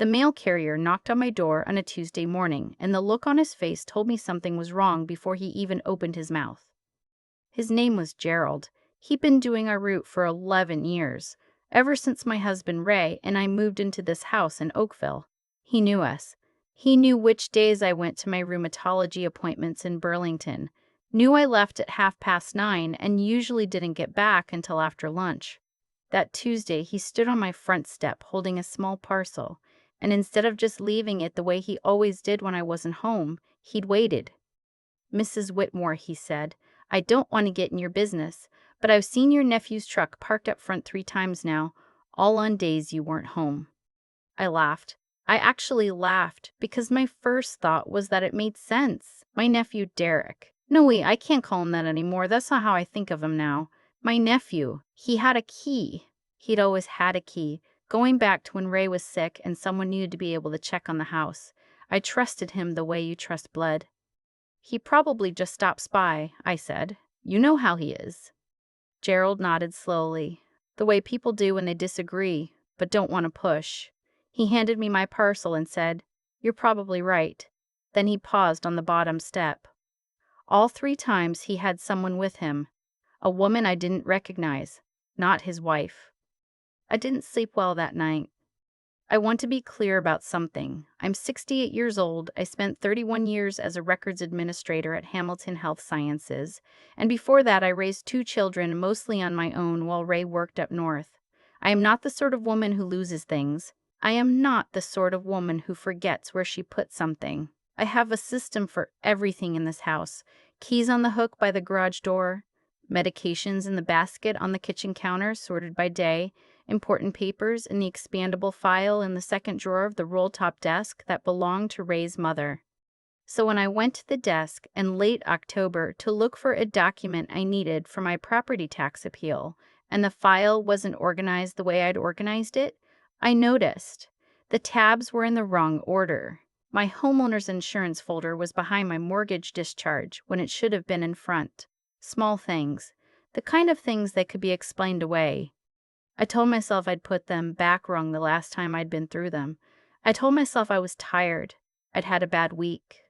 The mail carrier knocked on my door on a Tuesday morning, and the look on his face told me something was wrong before he even opened his mouth. His name was Gerald. He'd been doing our route for 11 years, ever since my husband Ray and I moved into this house in Oakville. He knew us. He knew which days I went to my rheumatology appointments in Burlington, knew I left at 9:30 and usually didn't get back until after lunch. That Tuesday, he stood on my front step holding a small parcel, and instead of just leaving it the way he always did when I wasn't home, he'd waited. "Mrs. Whitmore," he said, "I don't want to get in your business, but I've seen your nephew's truck parked up front 3 times now, all on days you weren't home." I laughed. I actually laughed because my first thought was that it made sense. My nephew Derek. No, wait, I can't call him that anymore. That's not how I think of him now. My nephew. He had a key. He'd always had a key, going back to when Ray was sick and someone needed to be able to check on the house. I trusted him the way you trust blood. "He probably just stops by," I said. "You know how he is." Gerald nodded slowly, the way people do when they disagree, but don't want to push. He handed me my parcel and said, "You're probably right." Then he paused on the bottom step. All 3 times he had someone with him, a woman I didn't recognize, not his wife. I didn't sleep well that night. I want to be clear about something. I'm 68 years old. I spent 31 years as a records administrator at Hamilton Health Sciences, and before that I raised 2 children mostly on my own while Ray worked up north. I am not the sort of woman who loses things. I am not the sort of woman who forgets where she put something. I have a system for everything in this house. Keys on the hook by the garage door, medications in the basket on the kitchen counter sorted by day, important papers in the expandable file in the second drawer of the roll-top desk that belonged to Ray's mother. So when I went to the desk in late October to look for a document I needed for my property tax appeal, and the file wasn't organized the way I'd organized it, I noticed the tabs were in the wrong order. My homeowner's insurance folder was behind my mortgage discharge when it should have been in front. Small things, the kind of things that could be explained away. I told myself I'd put them back wrong the last time I'd been through them. I told myself I was tired. I'd had a bad week.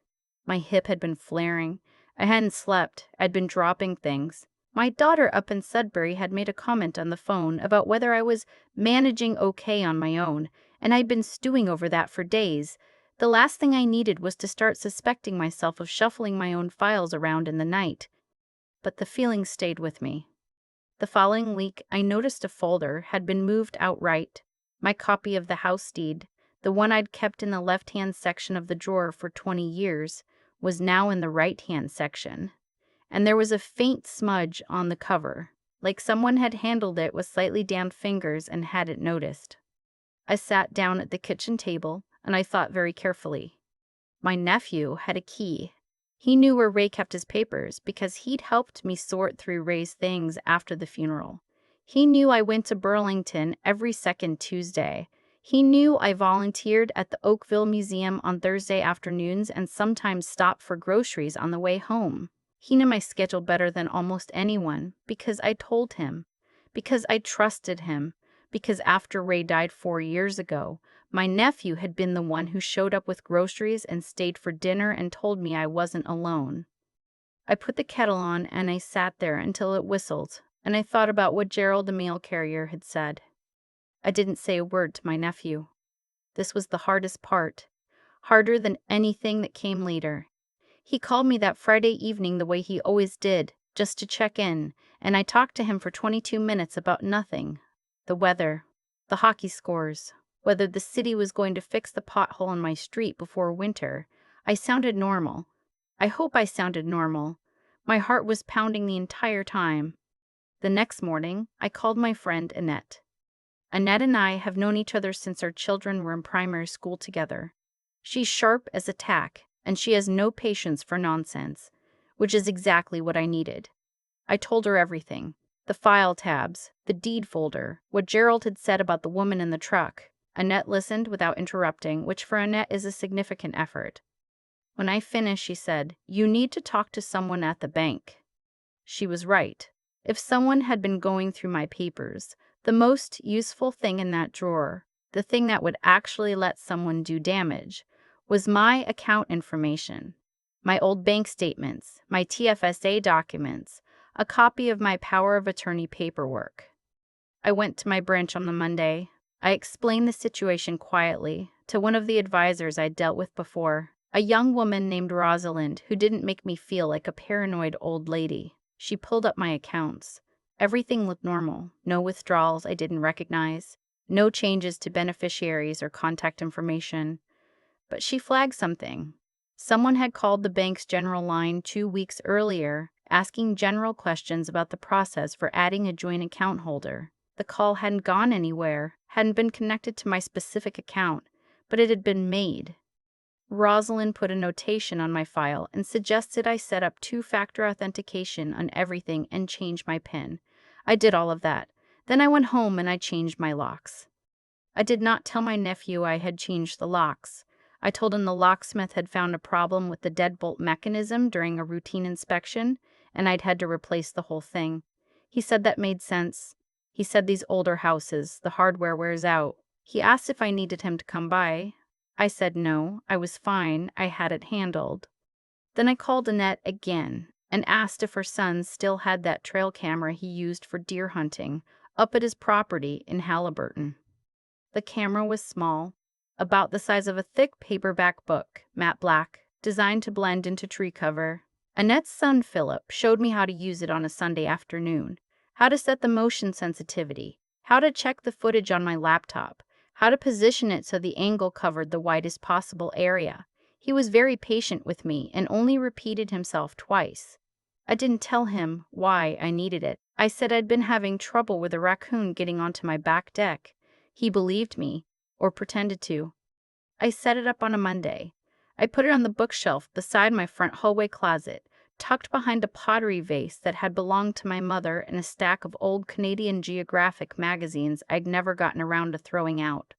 My hip had been flaring. I hadn't slept. I'd been dropping things. My daughter up in Sudbury had made a comment on the phone about whether I was managing okay on my own, and I'd been stewing over that for days. The last thing I needed was to start suspecting myself of shuffling my own files around in the night. But the feeling stayed with me. The following week, I noticed a folder had been moved outright. My copy of the house deed, the one I'd kept in the left-hand section of the drawer for 20 years, was now in the right-hand section. And there was a faint smudge on the cover, like someone had handled it with slightly damp fingers and hadn't noticed. I sat down at the kitchen table, and I thought very carefully. My nephew had a key. He knew where Ray kept his papers because he'd helped me sort through Ray's things after the funeral. He knew I went to Burlington every second Tuesday. He knew I volunteered at the Oakville Museum on Thursday afternoons and sometimes stopped for groceries on the way home. He knew my schedule better than almost anyone because I told him, because I trusted him, because after Ray died 4 years ago, my nephew had been the one who showed up with groceries and stayed for dinner and told me I wasn't alone. I put the kettle on and I sat there until it whistled, and I thought about what Gerald the mail carrier had said. I didn't say a word to my nephew. This was the hardest part, harder than anything that came later. He called me that Friday evening the way he always did, just to check in, and I talked to him for 22 minutes about nothing. The weather, the hockey scores, whether the city was going to fix the pothole in my street before winter. I sounded normal. I hope I sounded normal. My heart was pounding the entire time. The next morning, I called my friend Annette. Annette and I have known each other since our children were in primary school together. She's sharp as a tack, and she has no patience for nonsense, which is exactly what I needed. I told her everything. The file tabs, the deed folder, what Gerald had said about the woman in the truck. Annette listened without interrupting, which for Annette is a significant effort. When I finished, she said, "You need to talk to someone at the bank." She was right. If someone had been going through my papers, the most useful thing in that drawer The thing that would actually let someone do damage was my account information, my old bank statements, my TFSA documents, a copy of my power of attorney paperwork. I went to my branch on the Monday. I explained the situation quietly to one of the advisors I'd dealt with before, a young woman named Rosalind who didn't make me feel like a paranoid old lady. She pulled up my accounts. Everything looked normal. No withdrawals I didn't recognize. No changes to beneficiaries or contact information. But she flagged something. Someone had called the bank's general line 2 weeks earlier, asking general questions about the process for adding a joint account holder. The call hadn't gone anywhere, hadn't been connected to my specific account, but it had been made. Rosalind put a notation on my file and suggested I set up two-factor authentication on everything and change my PIN. I did all of that. Then I went home and I changed my locks. I did not tell my nephew I had changed the locks. I told him the locksmith had found a problem with the deadbolt mechanism during a routine inspection, and I'd had to replace the whole thing. He said that made sense. He said these older houses, the hardware wears out. He asked if I needed him to come by. I said no, I was fine, I had it handled. Then I called Annette again and asked if her son still had that trail camera he used for deer hunting up at his property in Halliburton. The camera was small, about the size of a thick paperback book, matte black, designed to blend into tree cover. Annette's son Philip showed me how to use it on a Sunday afternoon, how to set the motion sensitivity, how to check the footage on my laptop, how to position it so the angle covered the widest possible area. He was very patient with me and only repeated himself twice. I didn't tell him why I needed it. I said I'd been having trouble with a raccoon getting onto my back deck. He believed me, or pretended to. I set it up on a Monday. I put it on the bookshelf beside my front hallway closet, tucked behind a pottery vase that had belonged to my mother and a stack of old Canadian Geographic magazines I'd never gotten around to throwing out.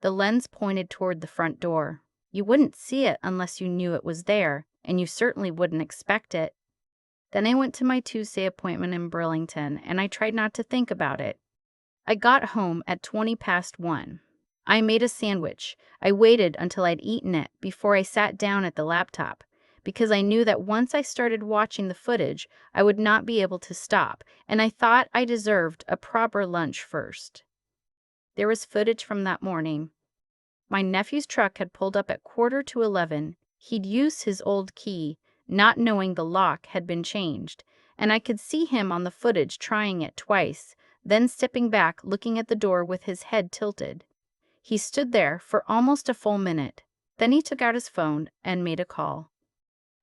The lens pointed toward the front door. You wouldn't see it unless you knew it was there, and you certainly wouldn't expect it. Then I went to my Tuesday appointment in Burlington, and I tried not to think about it. I got home at 1:20. I made a sandwich. I waited until I'd eaten it before I sat down at the laptop, because I knew that once I started watching the footage, I would not be able to stop, and I thought I deserved a proper lunch first. There was footage from that morning. My nephew's truck had pulled up at 11:15. He'd used his old key, not knowing the lock had been changed, and I could see him on the footage trying it twice, then stepping back, looking at the door with his head tilted. He stood there for almost a full minute. Then he took out his phone and made a call.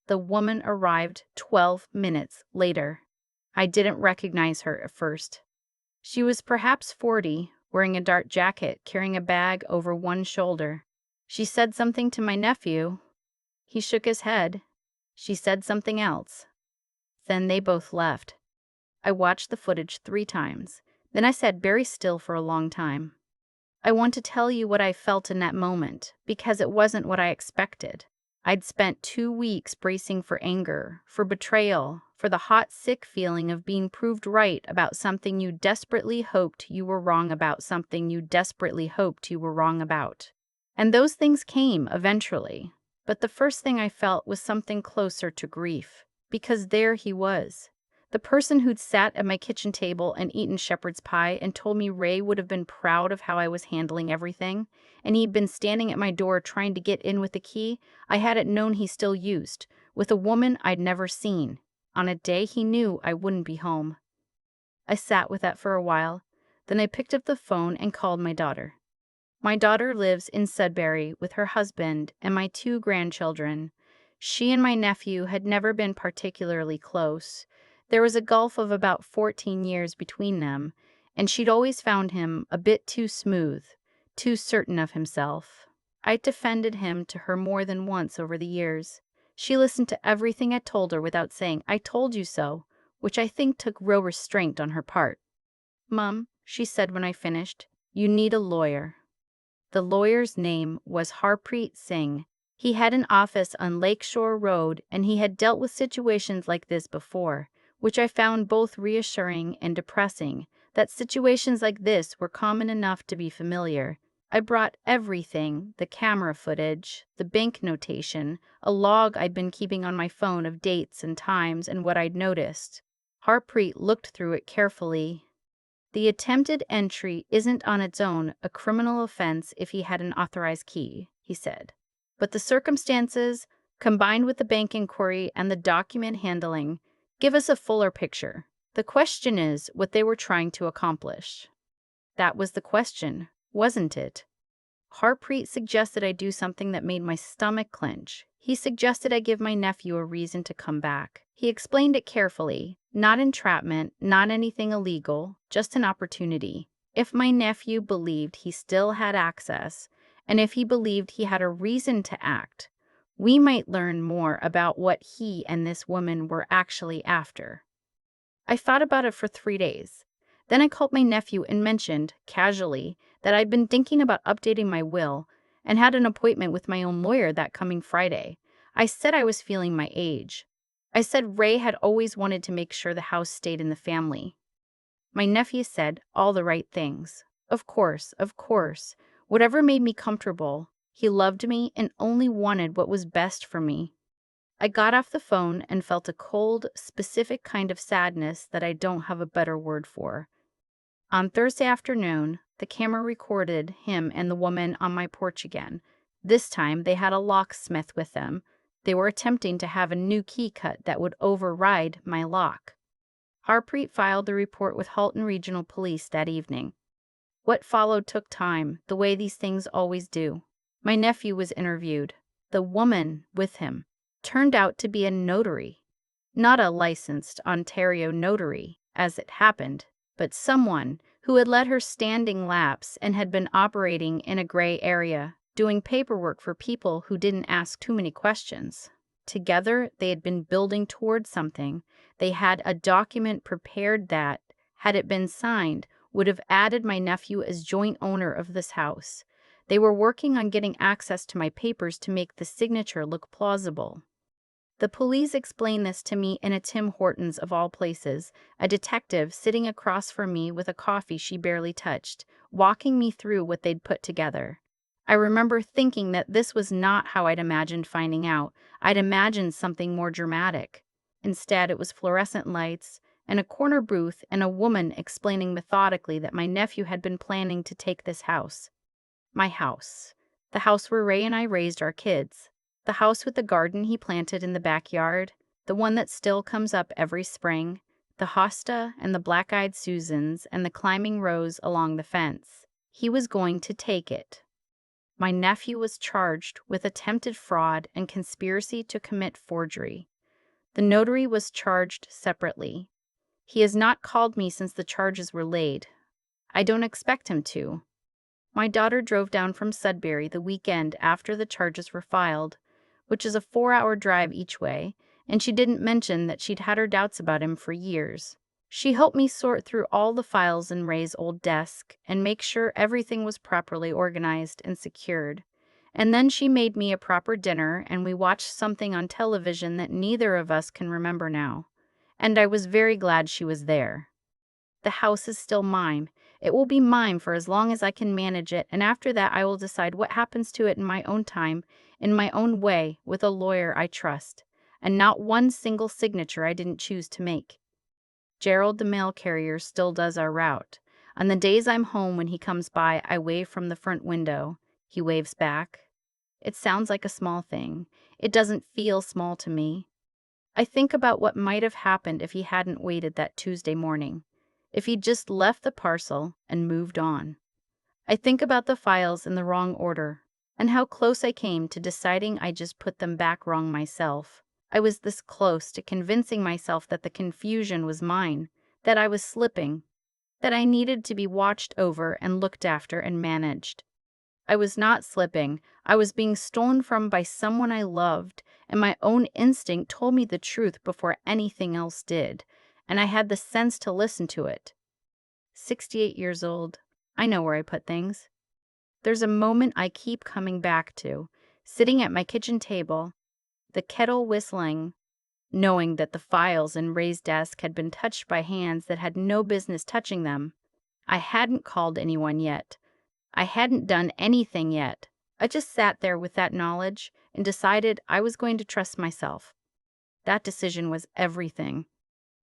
The woman arrived 12 minutes later. I didn't recognize her at first. She was perhaps 40, wearing a dark jacket, carrying a bag over one shoulder. She said something to my nephew. He shook his head. She said something else. Then they both left. I watched the footage 3 times. Then I sat very still for a long time. I want to tell you what I felt in that moment, because it wasn't what I expected. I'd spent 2 weeks bracing for anger, for betrayal, for the hot, sick feeling of being proved right about something you desperately hoped you were wrong about, something you desperately hoped you were wrong about. And those things came eventually. But the first thing I felt was something closer to grief, because there he was. The person who'd sat at my kitchen table and eaten shepherd's pie and told me Ray would have been proud of how I was handling everything, and he'd been standing at my door trying to get in with the key I hadn't known he still used, with a woman I'd never seen, on a day he knew I wouldn't be home. I sat with that for a while, then I picked up the phone and called my daughter. My daughter lives in Sudbury with her husband and my 2 grandchildren. She and my nephew had never been particularly close. There was a gulf of about 14 years between them, and she'd always found him a bit too smooth, too certain of himself. I'd defended him to her more than once over the years. She listened to everything I told her without saying, "I told you so," which I think took real restraint on her part. "Mom," she said when I finished, "you need a lawyer." The lawyer's name was Harpreet Singh. He had an office on Lakeshore Road, and he had dealt with situations like this before, which I found both reassuring and depressing, that situations like this were common enough to be familiar. I brought everything: the camera footage, the bank notation, a log I'd been keeping on my phone of dates and times and what I'd noticed. Harpreet looked through it carefully. The attempted entry isn't on its own a criminal offense if he had an authorized key, he said. But the circumstances, combined with the bank inquiry and the document handling, give us a fuller picture. The question is what they were trying to accomplish. That was the question, wasn't it? Harpreet suggested I do something that made my stomach clench. He suggested I give my nephew a reason to come back. He explained it carefully. Not entrapment, not anything illegal, just an opportunity. If my nephew believed he still had access, and if he believed he had a reason to act, we might learn more about what he and this woman were actually after. I thought about it for 3 days. Then I called my nephew and mentioned, casually, that I'd been thinking about updating my will and had an appointment with my own lawyer that coming Friday. I said I was feeling my age. I said Ray had always wanted to make sure the house stayed in the family. My nephew said all the right things. Of course, whatever made me comfortable. He loved me and only wanted what was best for me. I got off the phone and felt a cold, specific kind of sadness that I don't have a better word for. On Thursday afternoon, the camera recorded him and the woman on my porch again. This time, they had a locksmith with them. They were attempting to have a new key cut that would override my lock. Harpreet filed the report with Halton Regional Police that evening. What followed took time, the way these things always do. My nephew was interviewed. The woman with him turned out to be a notary. Not a licensed Ontario notary, as it happened, but someone who had let her standing lapse and had been operating in a gray area, doing paperwork for people who didn't ask too many questions. Together, they had been building toward something. They had a document prepared that, had it been signed, would have added my nephew as joint owner of this house. They were working on getting access to my papers to make the signature look plausible. The police explained this to me in a Tim Hortons of all places, a detective sitting across from me with a coffee she barely touched, walking me through what they'd put together. I remember thinking that this was not how I'd imagined finding out. I'd imagined something more dramatic. Instead, it was fluorescent lights and a corner booth and a woman explaining methodically that my nephew had been planning to take this house. My house. The house where Ray and I raised our kids. The house with the garden he planted in the backyard, the one that still comes up every spring, the hosta and the black-eyed Susans and the climbing rose along the fence. He was going to take it. My nephew was charged with attempted fraud and conspiracy to commit forgery. The notary was charged separately. He has not called me since the charges were laid. I don't expect him to. My daughter drove down from Sudbury the weekend after the charges were filed, which is a 4-hour drive each way, and she didn't mention that she'd had her doubts about him for years. She helped me sort through all the files in Ray's old desk and make sure everything was properly organized and secured. And then she made me a proper dinner and we watched something on television that neither of us can remember now. And I was very glad she was there. The house is still mine. It will be mine for as long as I can manage it, and after that I will decide what happens to it in my own time, in my own way, with a lawyer I trust, and not one single signature I didn't choose to make. Gerald, the mail carrier, still does our route. On the days I'm home when he comes by, I wave from the front window. He waves back. It sounds like a small thing. It doesn't feel small to me. I think about what might have happened if he hadn't waited that Tuesday morning. If he'd just left the parcel and moved on. I think about the files in the wrong order, and how close I came to deciding I just put them back wrong myself. I was this close to convincing myself that the confusion was mine, that I was slipping, that I needed to be watched over and looked after and managed. I was not slipping. I was being stolen from by someone I loved, and my own instinct told me the truth before anything else did, and I had the sense to listen to it. 68 years old. I know where I put things. There's a moment I keep coming back to, sitting at my kitchen table, the kettle whistling, knowing that the files in Ray's desk had been touched by hands that had no business touching them. I hadn't called anyone yet. I hadn't done anything yet. I just sat there with that knowledge and decided I was going to trust myself. That decision was everything.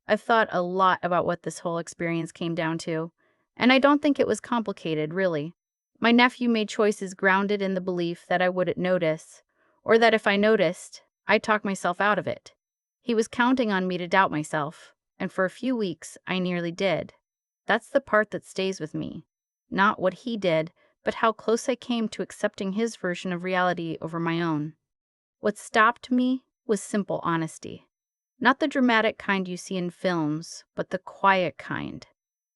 I've thought a lot about what this whole experience came down to, and I don't think it was complicated, really. My nephew made choices grounded in the belief that I wouldn't notice, or that if I noticed, I'd talk myself out of it. He was counting on me to doubt myself, and for a few weeks, I nearly did. That's the part that stays with me. Not what he did, but how close I came to accepting his version of reality over my own. What stopped me was simple honesty. Not the dramatic kind you see in films, but the quiet kind.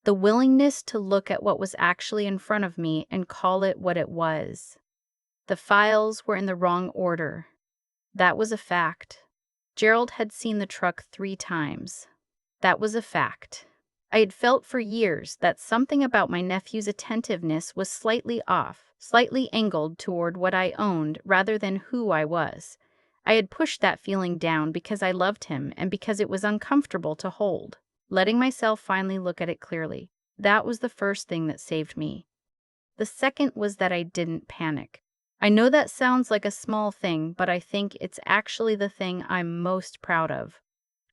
The willingness to look at what was actually in front of me and call it what it was. The files were in the wrong order. That was a fact. Gerald had seen the truck 3 times. That was a fact. I had felt for years that something about my nephew's attentiveness was slightly off, slightly angled toward what I owned rather than who I was. I had pushed that feeling down because I loved him and because it was uncomfortable to hold. Letting myself finally look at it clearly, that was the first thing that saved me. The second was that I didn't panic. I know that sounds like a small thing, but I think it's actually the thing I'm most proud of.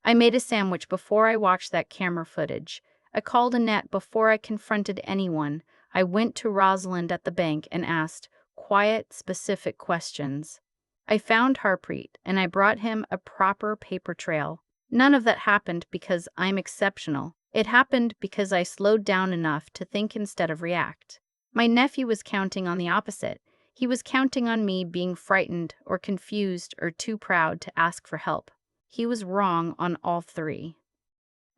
I made a sandwich before I watched that camera footage. I called Annette before I confronted anyone. I went to Rosalind at the bank and asked quiet, specific questions. I found Harpreet, and I brought him a proper paper trail. None of that happened because I'm exceptional. It happened because I slowed down enough to think instead of react. My nephew was counting on the opposite. He was counting on me being frightened or confused or too proud to ask for help. He was wrong on all 3.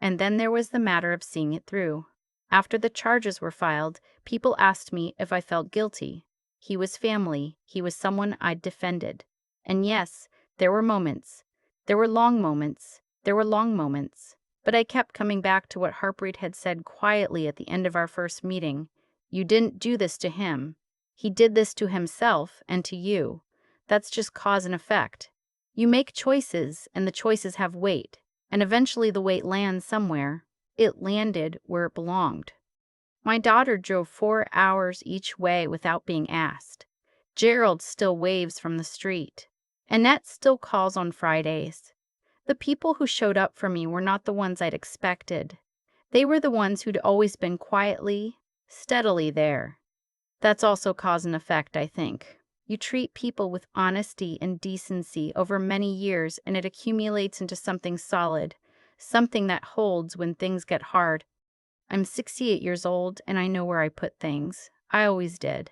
And then there was the matter of seeing it through. After the charges were filed, people asked me if I felt guilty. He was family. He was someone I'd defended. And yes, there were moments. There were long moments. There were long moments. But I kept coming back to what Harpreet had said quietly at the end of our first meeting. You didn't do this to him. He did this to himself and to you. That's just cause and effect. You make choices, and the choices have weight, and eventually the weight lands somewhere. It landed where it belonged. My daughter drove 4 hours each way without being asked. Gerald still waves from the street. Annette still calls on Fridays. The people who showed up for me were not the ones I'd expected. They were the ones who'd always been quietly, steadily there. That's also cause and effect, I think. You treat people with honesty and decency over many years, and it accumulates into something solid, something that holds when things get hard. I'm 68 years old, and I know where I put things. I always did.